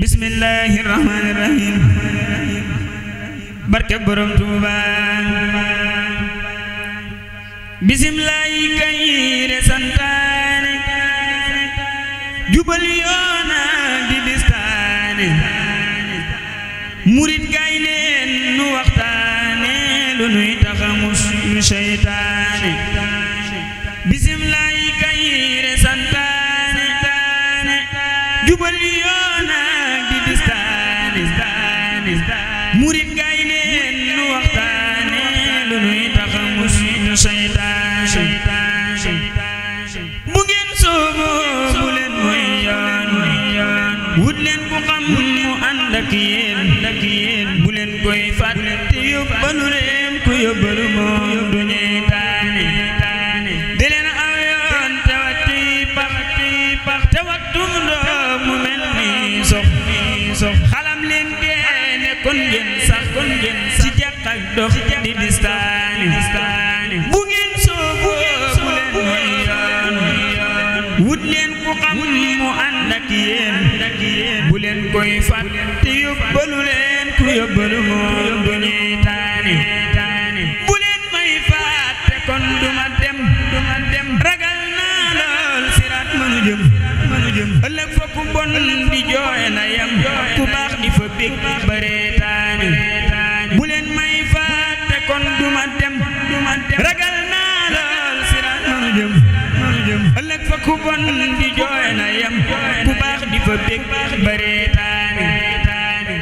bismillahir rahmanir rahim barke borom Tuuba bismillahi kayre santaane jubal yoona di distaane murid gay leen nu waxtaane lu nuy taxamus seytaane bismillahi kayre santaane jubal yoona di distaane murid gay leen nu waxtaane lu nuy taxamus seytaane bu ngeen soobo bu leen mooy yoon wut leen ku xam mu ànd ak yéen bu leen koy fàtte yóbbalu leen ku yóbbalu moom du ñuy taane di leen aw yoon te watti pax te wattum ndox mu mel ni sox xalam leen deene kon ngeen sax ci jàq ak dox di distaane bu ngeen soobo bu leen mooy yoon wut leen ku xam mu ànd ak yéen bu leen koy fàtte yóbbalu leen ku yóbbalu moom du ñuy taane bu leen may fàtte kon duma dem ragal naa lool siraat mënu jëm ëllëg fa ku bon di jooy na yam ku baax di fa bég bare taane bu leen may fàtte kon duma dem ragal naa lool siraat mënu jëm ëllëg fa ku bon di jooy na yam ku baax di fa bég bare taane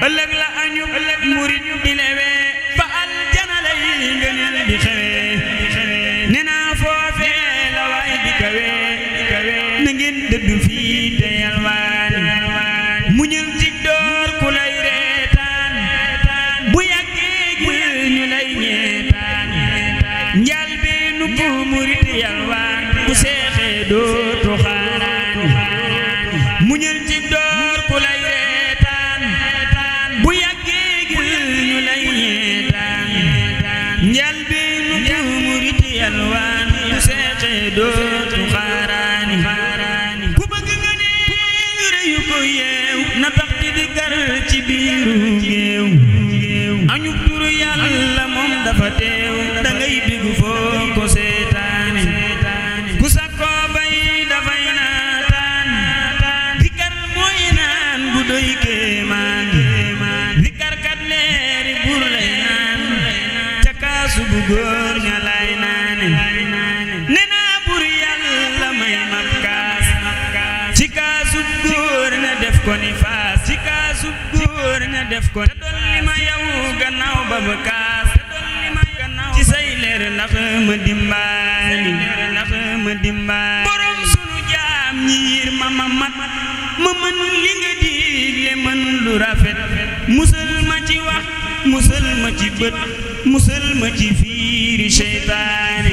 ëllëg la añu murid di lewe fa aljana lay ngëneel di xewe nee naa foofee la waay di kawe na ngeen dëddu fii te yalwaan muñal ci door ku lay reetaan bu yàggee ñu lay ñeetaan njaal beenu ku murid yalwaan bu seexee dootu xaaraan muñal ci door ku lay reetaan bu yàggee ñu lay ñeetaan njaal beenu ku murid yalwaan bu seexee dootu xaaraan ku bëgg nga ne reyu ko yeew na tax di gar ci biiru géew añu turu yàlla moom dafa teew da ngay bigu foo ko seetaane ku sakkoo bay dafay naataan zikar mooy naan bu doy kéemaan zikar kat leeri bur lay naan ca kaasu bu góor ña lay naane nee naa bur yàlla may mab kaas ci kaasu góor na def ko ni faas ci kaasu góor na def ko te dolli ma yow gannaaw ba ba kaas ci say leer ndax ma dimbaali borom sunu jaam ñiir ma mat ma mën li nga digle mën lu rafet musal ma ci wax musal ma ci bët musal ma ci fiiri seytaane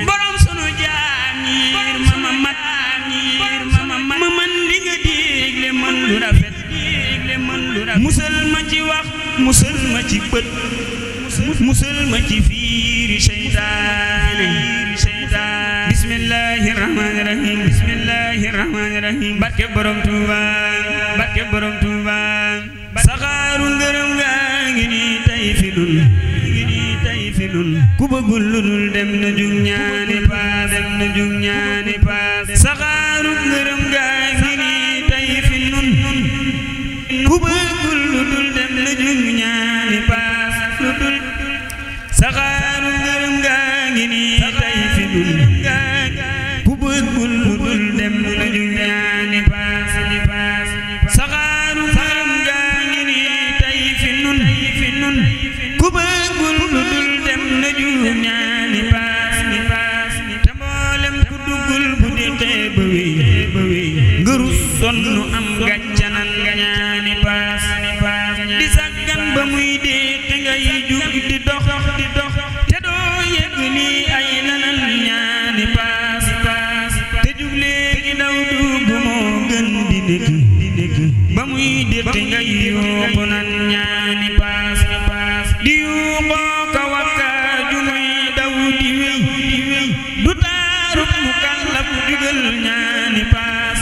borom sunu jaam ñiir ma mat ma mën li nga digle mën lu rafet musal ma ci wax musal ma ci bët musal ma ci fiiri seytaane bismillahir rahmanir rahim barke borom Tuuba saxaaru ngërëm gaa ngi nii tey fi nun ku bëggul lu dul dem na jug ñaani paas saxaaru ngërëm gaa ngi nii tey fi nun ku bëggul lu dul dem na jug ñaani paas saxaaru ngërëm gaa ngi nii tey fi nun ku bëggul lu dul dem na jug ñaani paas saxaaru ngërëm gaa ngi nii tey fi nun ku bëggul lu dul dem na jug ñaani paas te mboolem ku duggul bu diqee ba wéy ngëru sonn am gàccanan ñaani paas di saggan ba muy dee te ngay jug di dox te doo yëg lii ay nanan ñaani paas te jug léegi daw dugg moo gën di nekk ba muy dee te ngay yóbbu nan ñaani paas di yuuxoo ka wakkaaju muy daw di wéy du taarub mu kàllab jugal ñaani paas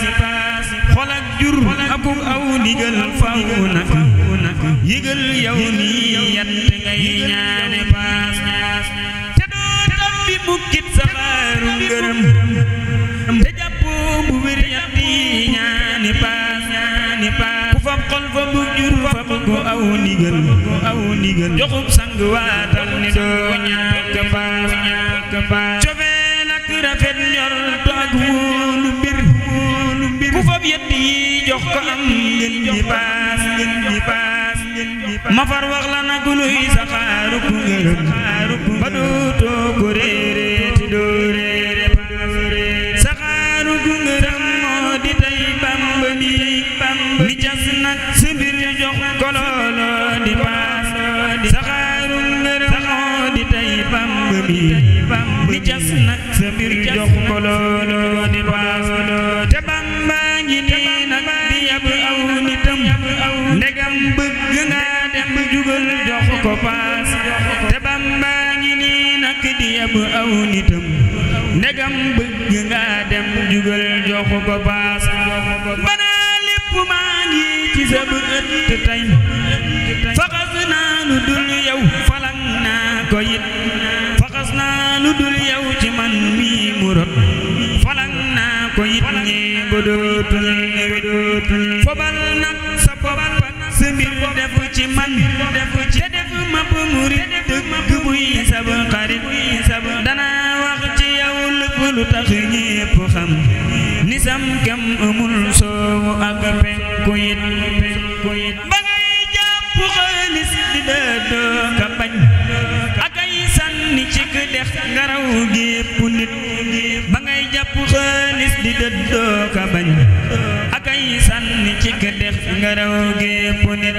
xol ak jur ak akuk aw ndigal faw nak yëgal yow nii yat ngay ñaane paas te doo tabbi mukkit saxaaru ngërëm te jàppoo bu wér yat yi ñaane paas ku fab xol fa bu jur fab ko aw ndigal joxub sang waatal ni doo ñàkk paas cofeel ak rafet njort ak wóolu mbir ku fab yett yi jox ko am ngeen di paas ma far wax la nag luy saxaaru ku ngërëm ba dootoo ko réere ti doo réere saxaaru ku ngërëm moo di tey Bamba mi cas nag sa mbir jox ko looloo di paas saxaaru ngërëm moo di tey Bamba mi cas nag sa mbir jox ko looloo di paas te Bamba ngi nii nag di yab aw nitam ndegam bëgg nga dem jugal jox ko paas te Bamba ngi nii nag di yab aw nitam ndegam bëgg nga dem jugal jox ko paas banaa lépp maa ngi ci sa bët tey faxas naa lu dul yow falang naa ko it faxas naa lu dul yow ci man mii mu rot falang naa ko it ñee ko dootul fobal nag sa fobal sa mbir def ci man te def mapp murit dëgg buy sab xarit danaa wax ci yow lépp lu tax ñépp xam ni sam kem amul soowu ak penku it ba ngay jàpp xaalis di dëddoo ka bañ ak ay sànni ci dex ngaraw gépp nit ba ngay jàpp xaalis di dëddoo ka bañ ak ay sànni ci dex ngaraw gépp nit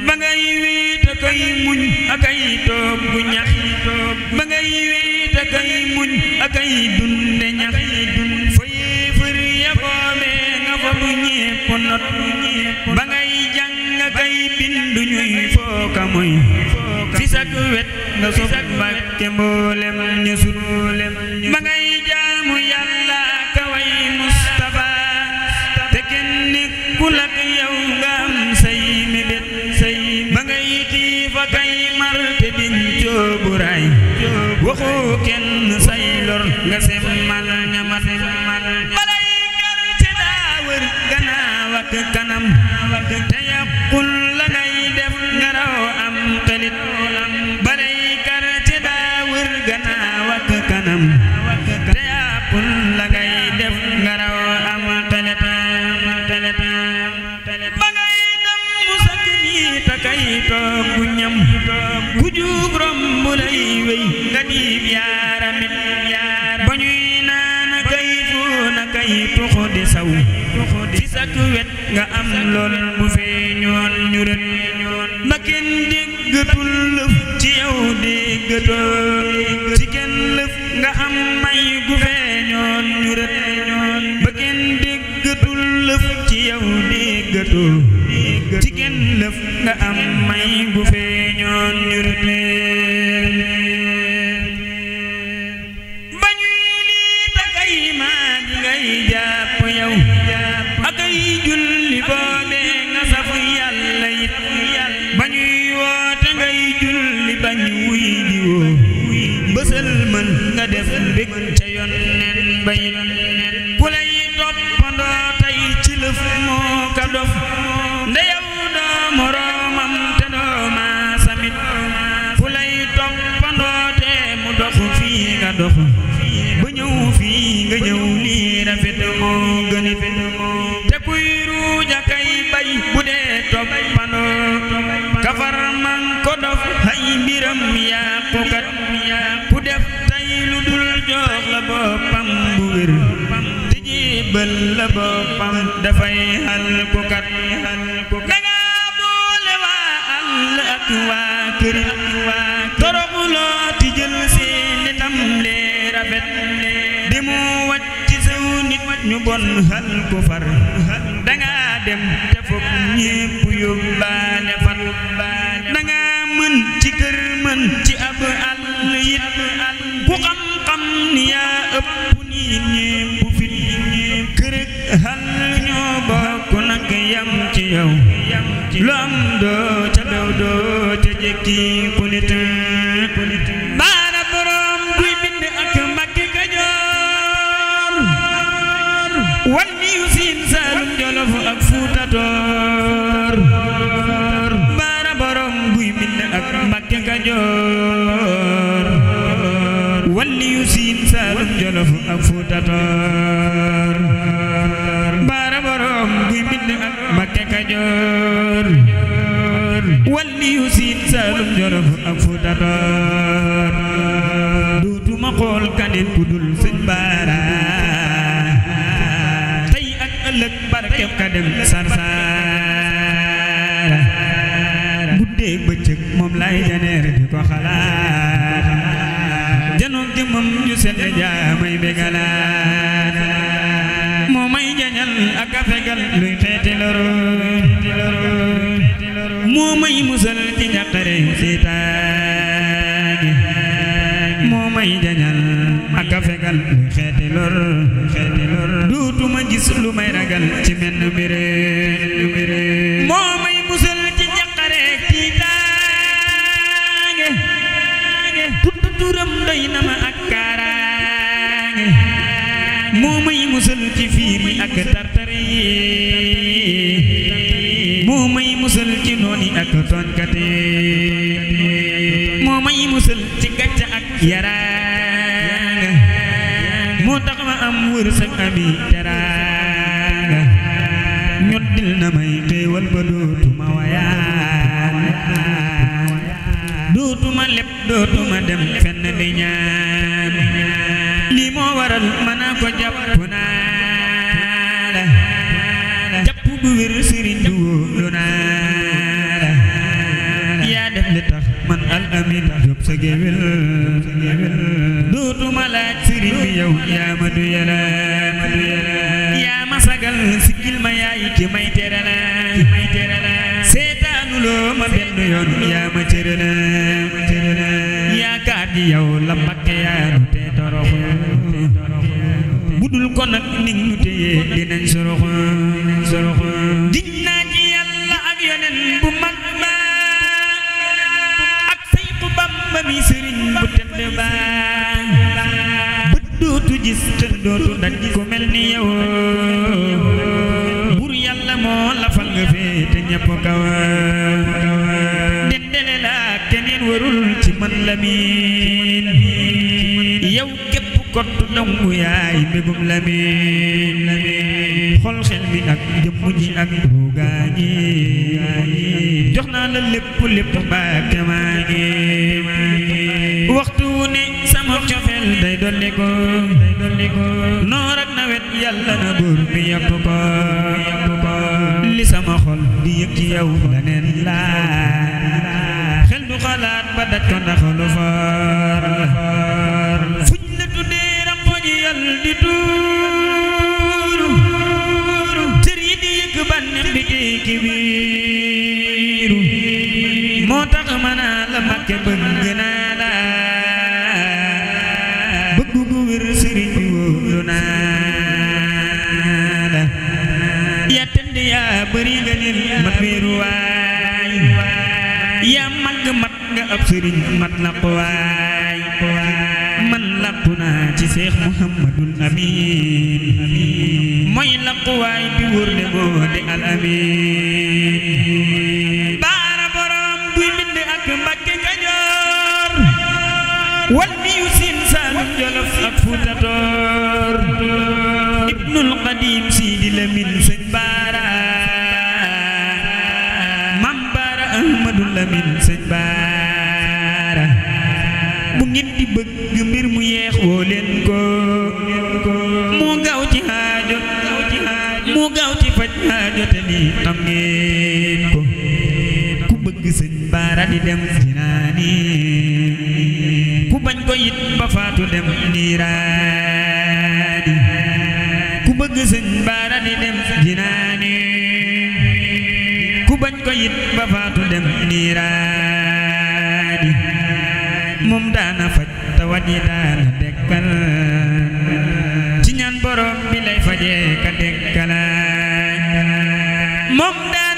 ba ngay wéet ak ay muñ ak ay toog bu ñax ba ngay wéet ak ay muñ ak ay dunde ñax fa yéefar ya boobee nga fa bu ñépp not ba ngay jàng ak ay bindu ñuy fooka moy fi sak wet nga sof Mbàkke mboolem ña sut ba ngay jaamu Yàlla ka way Mustafa te kenn nekkul ak yow nga am say mébét ba ngay xiif ak ay mar te dencoo bu raay waxoo kenn say lor nga semmal ñamat balay gar ci daa wër gannaaw ak kanam te yàqul la ngay def nga raw am xelit balay gar ci daa wër gannaaw ak kanam te yàqul la ngay def nga raw am xelit ba ngay dem mu sakk nii takay toog bu ñam ku jug romb lay wéy nga diib yaaramit ba ñuy naan kay fuuna kay tuxu di saw fi sak wet nga am lool bu feeñoon ñu rët ba kenn déggatul lëf ci yow déggatoo ci kenn lëf nga am may gu feeñoon ñu rët ba kenn déggatul lëf ci yow déggatoo ci kenn lëf nga am may gu feeñoon ñu rët ba ñuy lii takay maa gi ngay jàpp yow ak ay julli boobee nga saf Yàlla it ba ñuy woote ngay julli bañ wuy di woo bësal mën nga def mbég ca yonneen bayit ku lay toppandoo tey ci lëf moo ka dof nde yow doo moroomam te doo maasamit ku lay toppandoo te mu dox fii nga dox ba ñëw fii nga ñëw lii rafet moo gënit te kuy ruuja kay bay bu dee toppandoo kafar man ko dof hay mbiram yàqukat ku def tay lu dul jox la boppam bu wér te jébbal la boppam dafay halkukat danga boole waa àll ak waa kër toroxuloo ti jël seeni tam lee rafet di mu wàcc saw nit ñu bon hal ko far danga dem te fokk ñépp yóbbaale far danga mën ci kër mën ci ab àll yit ku xam-xam ni yaa ëpp nii ñépp fit kër ak àll ci yow lu am doo ca daw doo ca jekki ku nit baara borom kuy bind ak Mbàkke Kajoor walli yu Siin Saalum Jolof ak Fuuta Toor baara borom kuy bind ak Mbàkke Kajoor walli yu Siin Saalum Jolof ak Fuuta Toor baara borom kuy bind ak Mbàkke Kajoor walli yu Siin Saalum Jolof ak Fuuta Toor dootuma xool kaneen ku dul sëñ Baara tey ak ëllëg barkeb ka dem Sarsara guddeeg bëccëg moom lay janeer di ko xalaat janoog jëmmam ju sell jaamay begalaat moo may jañal ak a fegal luy xeeti loro moo may musal ci njàqare seytaane moo may jañal ak a fegal luy xeeti lor duutuma gis lu may ragal ci menn mbir moo may musal ci njàqare seytaane tudd turam doy na ma ak kaaraange moo may musal ci fiir yi ak tartare yi moo may musal ci nooni ak tooñkat yi moo may musal ci gàcca ak yaraanga moo tax ma am wërsëg ami teraanga ñoddil na may xéewal ba dootuma wayaan dootuma leb dootuma dem fenn di ñaan lii moo waral mën naa ko jàpp naa la jàpp bu wér sëriñ bi wóolu naa la yaa def li tax man al amin Jóob sa géwél dootuma laaj sëriñ bi yow yaa ma du yàlla yaa ma sagal siggil ma yaay ki may terala seetaanuloo ma benn yoon yaa ma cërala yaakaar ji yow la Mbàkke yaa nu te toroxu budul ko nag ning nu téye dinañ soroxu giñ naa ci Yàlla ak Yonent bu mag ba ak Seexu Bamba mi sëriñ bu tedd ba bët dootu gis xel dootu daj ku mel ni yow bur Yàlla moo la fal nga féete ñépp kaw dendele la keneen warul ci man Lamin yow képp kottu dongu yaay mbégum Lamin xol xel mi ak jëmm ji ak ruugaañi jox naa la lépp Mbàkke maa ngi waxtu wu ne sama cofeel day dolli ko noor ak nawet Yàlla na buur bi yokk ko li sama xol di yëg ci yow leneen laa xel du xalaat ba daj ko ndax lu far fuñ la tuddee rangoñ Yàlla di tuuru cër yi di yëg bànneex bi tekki biiru moo tax ma naa la Mbàkke bëgg naa la bëgg gu wér sëriñ bi wóolu naa la yaa tëdd yaa bëri nga nil mat wéeru waay yaa màgg mat nga ab sëriñ mat la ko waay man làqu naa ci Seex Muhammadul Amin mooy làqu waay bi wóor ne moo di al Amin baara borom buy bind ak Mbàkke Kajoor walli yu Siin Saalum Jolof ak Fuuta Toor Ibnul Qadim Sidi Lamin sëñ Baara Mam Baara Ahmadul Lamin sëñ Baara bu ngeen di bëgg mbir mu yeex woo leen ko moo gaaw ci xaajo moo gaaw ci faj xaajo te lii xam ngeen ko ku bëgg sëñ Baara di dem jinaani ku bañ ko yit ba faatu dem niiraani ku bëgg sëñ Baara di dem jinaani ku bañ ko yit ba faatu dem niiraani moom daana faj tawat yi daana dekkal ci ñaan borom bi lay fajee ka dekkala moom daana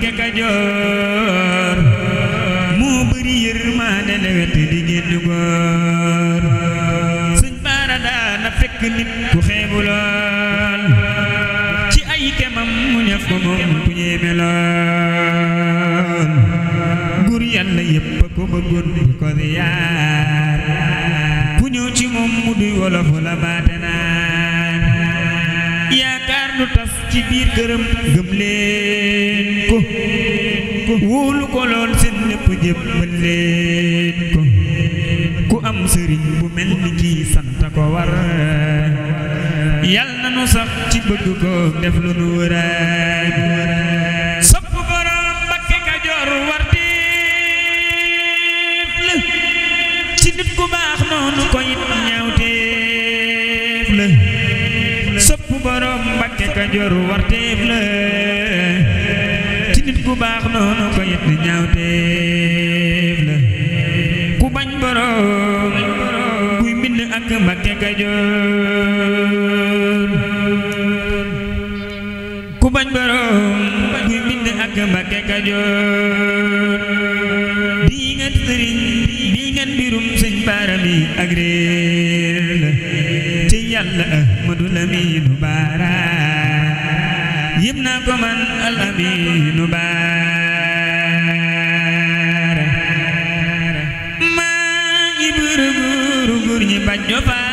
Mbakke Kajoor moo bëri yërmande lewet di génn góor sëñ Baara daana fekk nit ku xeebu lool ci ay kemam mu ñaf ko moom ku ñeeme lool góor yàlla yépp ko bëggoon di ko ziyaar ku ñëw ci moom mu duy wolof la baate naan yaakaar du tas ci biir këram gëm leen ko wóolu ko lool seen lépp jébbal leen ko ku am sëriñ bu mel ni kii sant ko war yal na nu sax ci bëgg ko def lu nu wëraay sopp borom Mbakke Kajoor warteef la ci nit ku baax noonu ko it ñaawteef la sopp borom Mbakke Kajoor warteef la ci nit ku baax noonu ko it ñaawteef la ku bañ borom kuy mbind ak Mbakke Kajoor ku bañ borom kuy mbind ak Mbakke Kajoor bii ngeen sëriñ bii ngeen mbirum sëñ Baara mi ak réer la ci yàlla Ahmadu Laminu Baara yëm naa ko man al Aminu Baara maa ngi bëru góor ñi bàjjo faal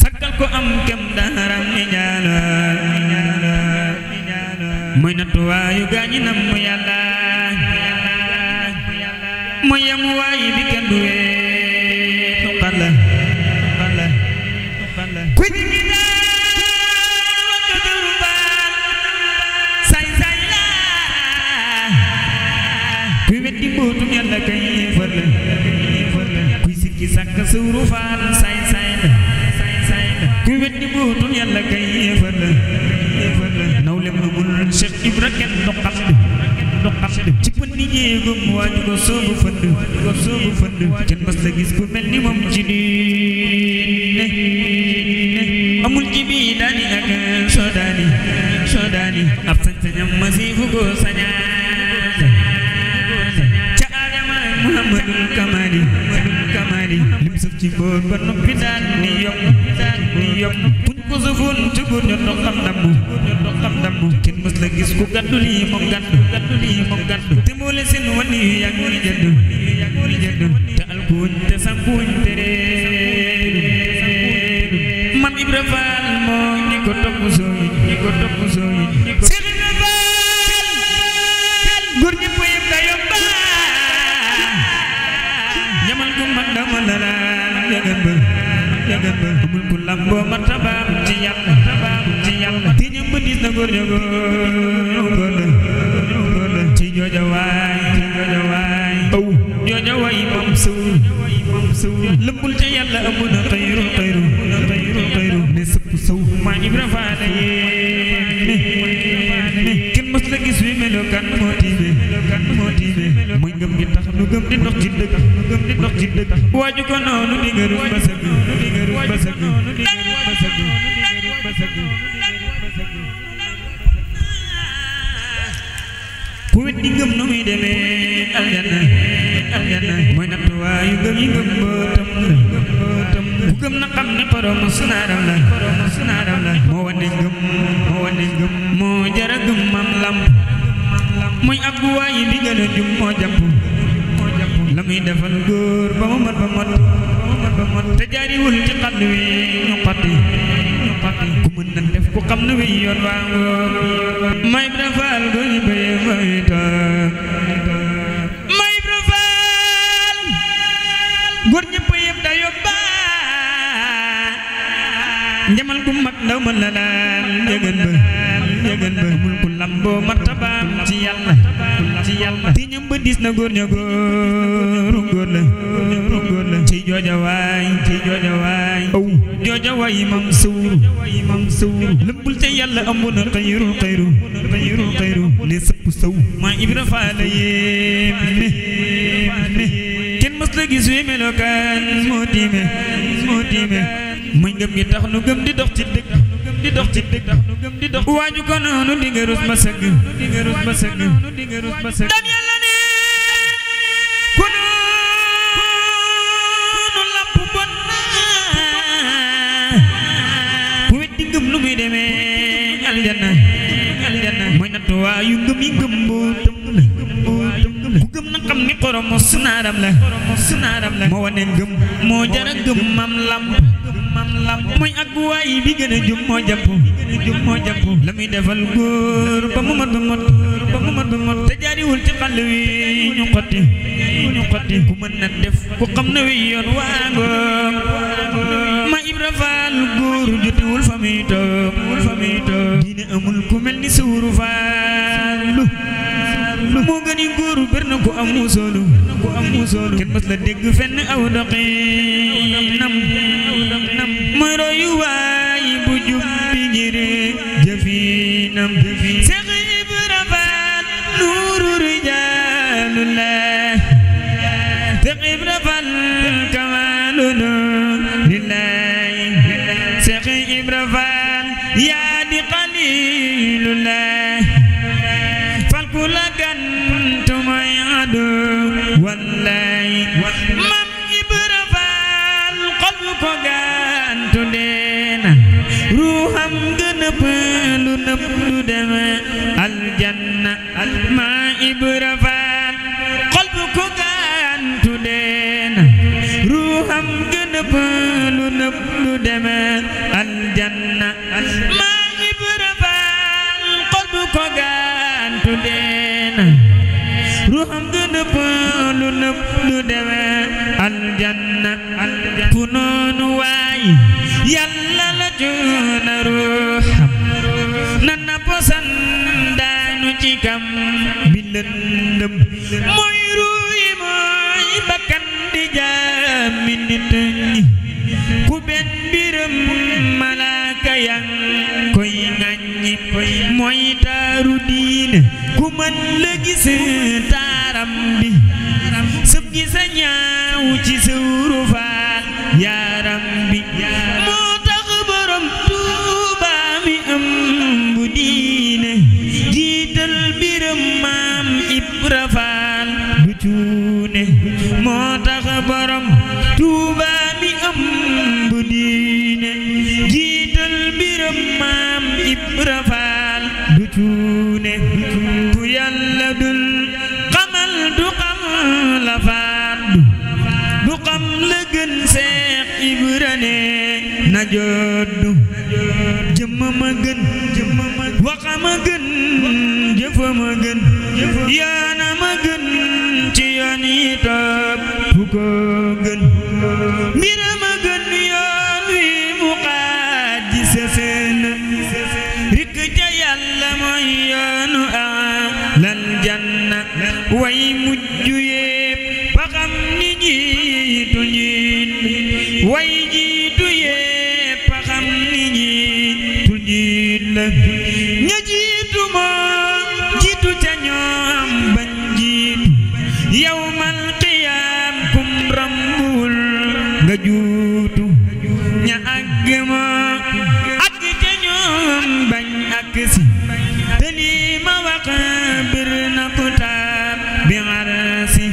sakkal ko am kem daaram ni ñaala mooy nattuwaayu gaañi nam mu yàlla mooy yam waayi bi kenn du wee tuqala kuy di mi daal wajjoturu baal say say la kuy weddi mbootum yàlla kay fër la kuy sikki sàkk suuru faal say say la kuy weddi mbootum yàlla kay fër la nawle amul Cheikh Ibra kenn doxat ci pën ni jéegum waaju ko soobu fënd kenn mas la gis ku mel ni moom ci diine amul ci bii daani ak sodaani ab sañ-sañam masiifu ko sañaan ca Aadama Muhammadul Kamali lim sëf ci boor ba noppi daan ni yokk buñ ko sëfoon ci góor ñoo dox xam ndammu kenn mës la gis ku gàddu lii moom gàddu te mboole seen wàll yu yàgg ni jëdd te alkuuñ te sankuuñ te réeru Mam Ibra Faal moo ñi ko topp sooyi Seex Ibra Faal góor ñëpp yëpp da yomba ñamal ku mag dama la yagan ba amul ku lamboo martabaam ci yàlla te ñëm ba dis na góor ña góor la ci jooja waay aw jooja waay moom sëwul lëmbul ca yàlla amul na xayru ne sëpp sëw maa Ibra Faal yéeme kenn mës la gis wi melokaan moo tiime mooy ngëm gi tax nu gëm di dox ci dëgg waaju ko noonu di nga rus ba sëgg ku wet di ngëm nu muy demee aljanna mooy nattuwaayu ngëm yi ngëm mbootam la ku gëm na xam ne borom sunaaram la moo wane ngëm moo jara gëm mam lamp mooy ab waayi bi gën a jum moo jàpp la muy defal góor ba mu mat te jaariwul ci xàll wi ñu xotti ku mën na def ku xam ne wi yoon waa ngoor may Ibra Faal góor ñi bëree may toog may Ibra Faal góor ñëpp yëpp da yóbba njamal ku mag ndaw mën la daal njëgën ba amul ku lamboo martabaam ci yàlla te ñëm ba dis na góor ña góor la ci jooja waay aw jooja waay mam sawru lëmbul ca yàlla amoon na xayru ne sëpp saw maa Ibra Faal yéeme kenn mës la gis wi melokaan moo tiime mooy ngëm gi tax nu gëm di dox ci dëgg di dox ci dëgg nu gëm di dox waaju ko noonu di nga rus ma sëgg di nga rus ma sëgg di nga rus ma sëgg dam yàlla ne ku noonu lamp bon ku wet di ngëm nu muy demee aljanna mooy nattuwaayu ngëm yi ngëm boo tëm la ku gëm na xam ni xorom moo sunaaram la moo wane ngëm moo jara gëm mam lamp mooy ak waay bi gën a jub moo jàpp la muy defal góor ba mu mat te jaariwul ci xàll wi ñu xotti ku mën na def ku xam na wi yoon waangoom ma Ibra Faal góor jotiwul fa muy toog diine amul ku mel ni Sawru Faalu moo gën i góor bër na ku am musoolu kenn mës la dégg fenn aw doxinam mooy royu waay bu jub bi ngire jëfinam Seex Ibra Faal nuuru rijaalullah Seex Ibra Faal kamaalu lillahi Seex Ibra Faal yaa di xaliilullah fal ku la gantu mooy adu wallahi Mam Ibra Faal xol bu ko gantu deena ruuxam gën a pëlu nëpp lu deme aljanna Ma Ibra Faal xol bu ko gantu deena ruuxam gën a pëlu nëpp lu deme aljanna Ma Ibra Faal xol bu ko gantu deena ruuxam gën a pëlu nëpp lu deme aljanna ku noonu waay yàlla la joona ruuxam nan na posan daanu ci kam bi lëndëm mooy ruuyi mooy bakkan di jaami nit ñi ku benn biram malaaka yang koy ŋaññi mooy taaru diine ku mën la gis taaram bi sëb gi sa ñaaw ci Sawru Faal yaaram bi moo tax borom Tuuba mi ëmb diine jiital biram Maam Ibra Faal du cuune moo tax borom Tuuba mi ëmb diine jiital biram Maam Ibra Faal du cuune ku yàlla dul xamal du xam la faatu du xam la gën Seex Ibra ne na joddu jëmmama gën waxama gën jëfama gën yoonama gën ci yoon yi topp fu ko gën mbirama gën yoon wi mu xaaj ji sefeen rikk ja yàlla mooy yoonu alal janna way mujj yépp ba xam ni jiitu njiit way jiitu yépp ba xam ni jiitu njiit la ña jiitu moo jiitu ca ñoom bañ jiitu yawmal qiyaam kum rambul nga juutu ña àgg moo àgg ca ñoom bañ àgg si te lii ma wax bir na ku taab bi arsi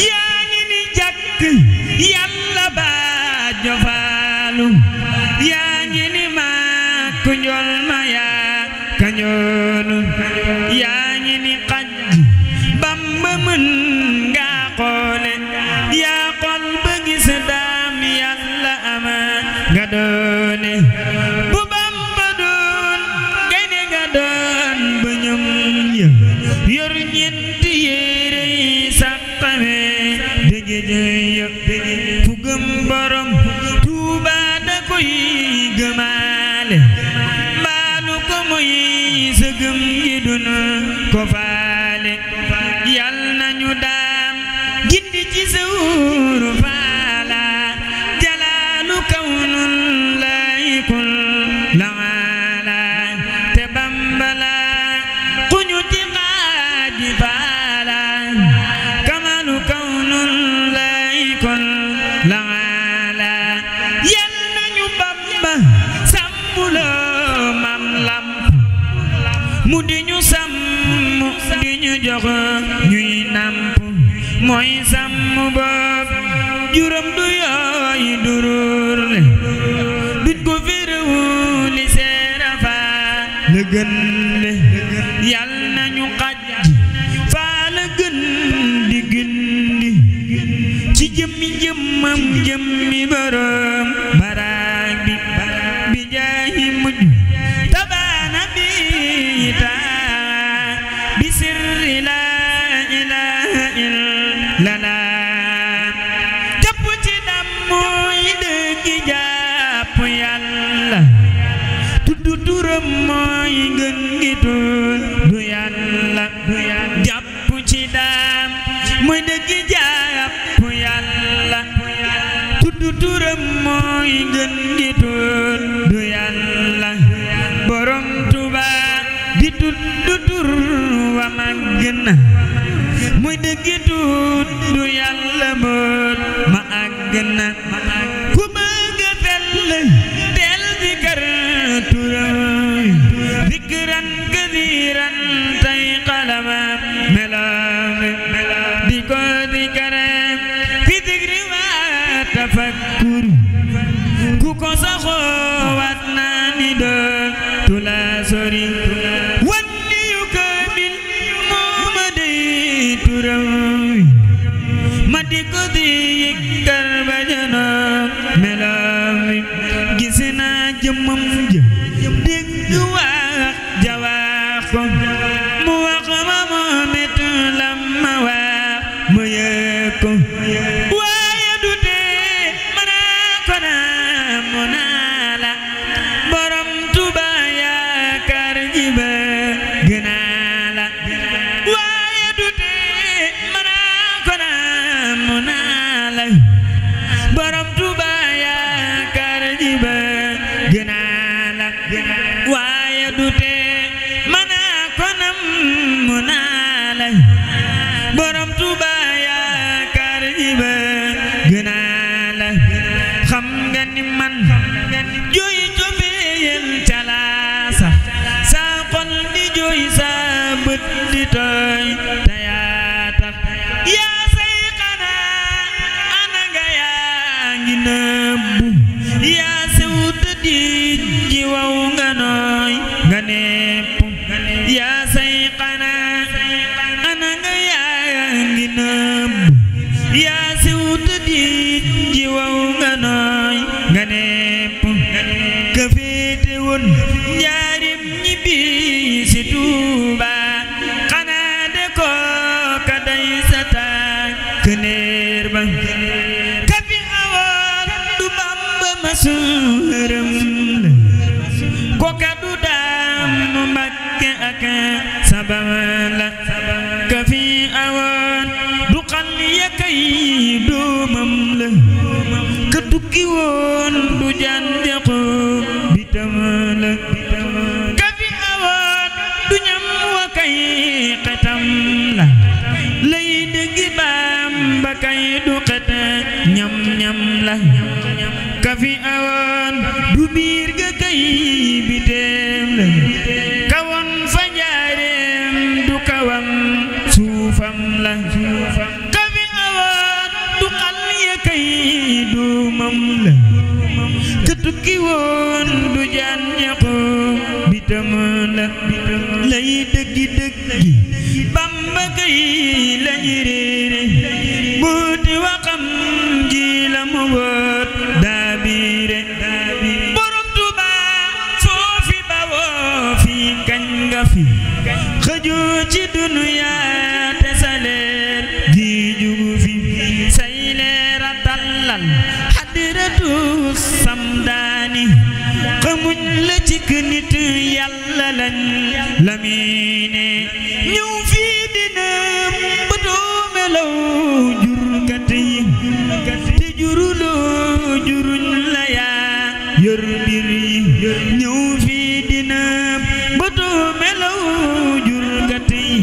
yaa ngi ni jàkk yàlla baa jofaalu yaa ngi ni maa ku njol ma yaa ka njoolu yaa ngi ni xaj Bamba mën nga xoole yaa xol ba gis daam yàlla ama nga doone bu Bamba doon gaynde nga doon ba ñëm ya yor ñeenti yére yi sàqame dégéjëya fu gëm borom Tuuba da koy gëmaale mbaalu ko muy sa gëm gi duna ko faale yal nañu daam gindi ci Sawru Faala jalaalu kawnul laykul laala te Bambala kuñu ci xaaji faala kamalu kawnul laykul laala yal nañu Bamba sàmmuloo mu di ñu sàmm di ñu jox ñuy nàmp mooy sàmm bopp juróom du yooy durur le duñ ko féréwu li seera faa la gën le yal nañu xaj faa la gën di gindi ci jëmmi jëmmam jëmmi borom baraag bi jaayi mujj tabaana bi taa bi sirri laa ilaaha illallah jàpp ci dam mooy dëgg jàpp yàlla tudd turam mooy ngën gi tudd yàlla jàpp ci dam mooy dëgg jàpp yàlla tudd turam mooy ngën gi tudd yàlla borom Tuuba di tudd tur wa màgg na mooy dëgg tudd yàlla moot ma àgg na ku bëgg fel del zikar turam zikran kasiiran tay qalama melam di ko zikare fi zikri wa tafakkur ku ko saxoo wat naa ni doon tula sori wanni yu kaamil moo ma dey turam ma di ko zikar ba janoom melam gis naa jëmmam dégg wax jawaax ko mu wax ma moomet lam ma wax mu yëg ko waaye du tee manaa ko naa mu naa la borom Tuuba yaakaar ji ba gënaa la waaye du tee manaa ko naa mu naa la borom Tuuba yaakaar ji ba gënaa la waaye du tee manaa ko nam mu naa la borom Tuuba yaakaar ji ba gënaa la xam nga ni man jooy cofeel calaasa saa xol di jooy saa bët di tooy te yaa tax yaa say xanaa ana nga yaa ngi nëbbu yaa sew tëddi ji waw nga nooy nga nepp yaa say xanaa ana nga yaa ngi nëbbu yaa sew tëddi ji waw nga nooy nga nepp ka féete woon njaarim ñibbi si Tuuba xanaa de ko ka day sa taak këneer ba ka fi awoon du Bamba ma suuram la ko ka du daam mu Mbakke ak sabam la ka fi awoon du xal ya kay doomam la ka tukki woon du janjaqu bitam la ka fi awoon du ñam wa kay xetam la lay dëgg Bamba kay du xet ñam la ka fi awoon du biir ga kay biteem la kawoon fa njaareem du kawam suufam la ka fi awoon du xal ya kay doomam la ka tukki woon du jaan ñaqu bitam la lay dëggi dëggi Bamba kay lañu réere buuti waxam ji la mu wóot daa biire borom Tuuba foofi ba woo fi kañ nga fi xëjoo ci dunuyaa te sa leer gi jugu fi say leer a tallal xadiratu samdaani xamuñ la ci nit yàlla lañ lamiine ñëw fii dina bëtoo melaw jurkat yi te juruloo juruñ la yaa yor mbir yi ñëw fii dina bëtoo melaw jurkat yi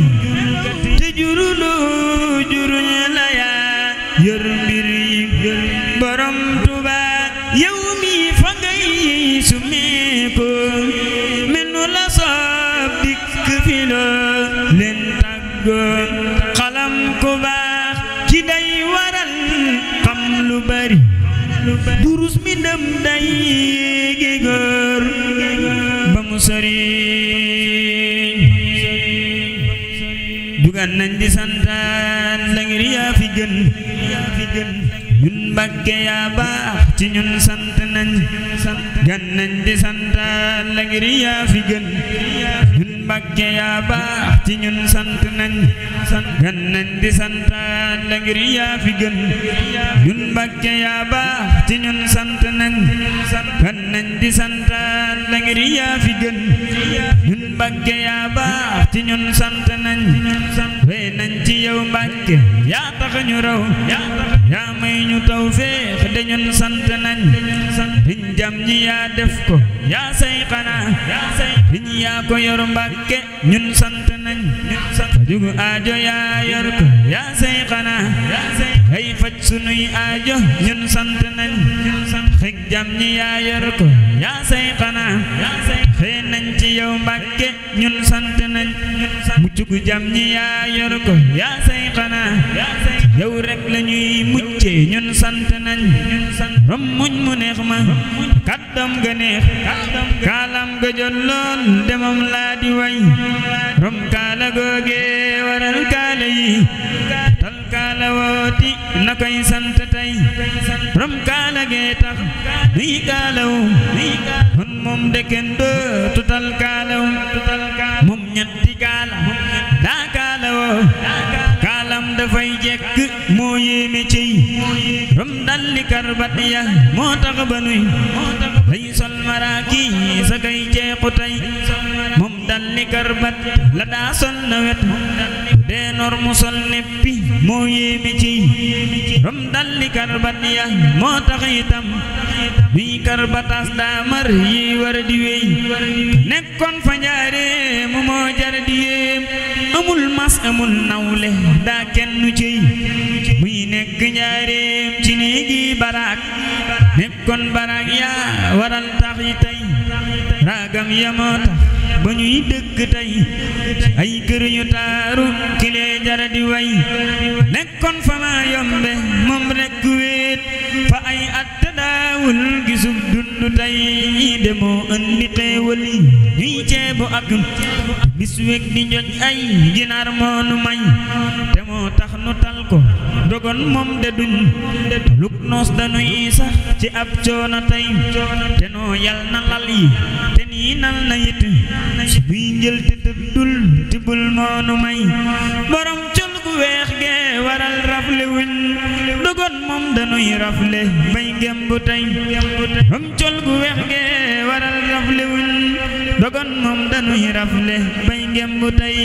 te juruloo juruñ la yaa yor mbir yi borom Tuuba yow mi fa ngay sumeeko mel nu la soob dikk fi la leen tàggoo xalam ku baax ci day waral xam lu bari durus mi dem day yéegi góor ba mu sori jugan nañ di santaan la ngir yaa fi gën ñun Mbàkke yaa baax ci ñun sant nañ gan nañ di santaan la ngir yaa fi gën ñun Mbàkke yaa baax ci ñun sant nañ gan nañ di santaan la ngir yaa fi gën ñun Mbàkke yaa baax ci ñun sant nañ gan nañ di santaan la ngir yaa fi gën ñun Mbàkke yaa baax ci ñun sant nañ wey nañ ci yow Mbàkke yaa tax ñu raw yaa may ñu tawfeex de ñun sant nañ liñ jam ñi yaa def ko yaa say xanaa liñ yaa ko yor Mbàkke ñun sant nañ jugu aajo yaa yor ko yaa say xanaa ay faj sunuy aajo ñun sant nañ xig jam ñi yaa yor ko yaa say xanaa xëy nañ ci yow Mbàkke ñun sant nañ muccugu jam ñi yaa yor ko yaa say xanaa yow rek lañuy mucce ñun sant nañ rom muñ mu neex ma kàddam ga neex kaalam ga jot lool demam laa di way rom kaala googe waral kaala yi tal kaala wooti na koy sant tey rom kaala gee tax nuy kaalaw kon moom deken dootu tal kaalaw moom ñetti kaala daa kaala woo kaalam dafay jekk moo yéeme ciy rom dalli karbat ya moo tax ba nuy day sol maraaki sa kay ceexu tey moom dalli karbat la daa sol na wet dee nor mu sol neppi moo yéeme ciy rom dalli karbat ya moo tax itam nuy karbatas daa mar yi war di wey nekkoon fa njaare mu moo jar di yéem amul mas amul nawle daa kenn ciy muy nekk njaareem ci néegi baraak nekkoon baraak yaa waral tax yi tey raagam ya moo tax ba ñuy dëkk tey ay kër yu taaru kilee jara di way nekkoon fa maa yombe moom rekk wéet fa ay at daawul gisub dundu tey demoo andi xéewal yi ñuy ceebu ak bis weg di njoj ay ginaar moonu may te moo tax nu tal ko dogon moom de duñ luk noos danuy sax ci ab coono tey te noo yal na lal yi te nii nal na yit buy njël te tëddul tibul moonu may borom col gu weex ge waral rafle wuñ dogon moom danuy rafle bay ngembu tey borom col gu weex ge waral rafle wuñ dogon moom danuy rafle bay ngembu tey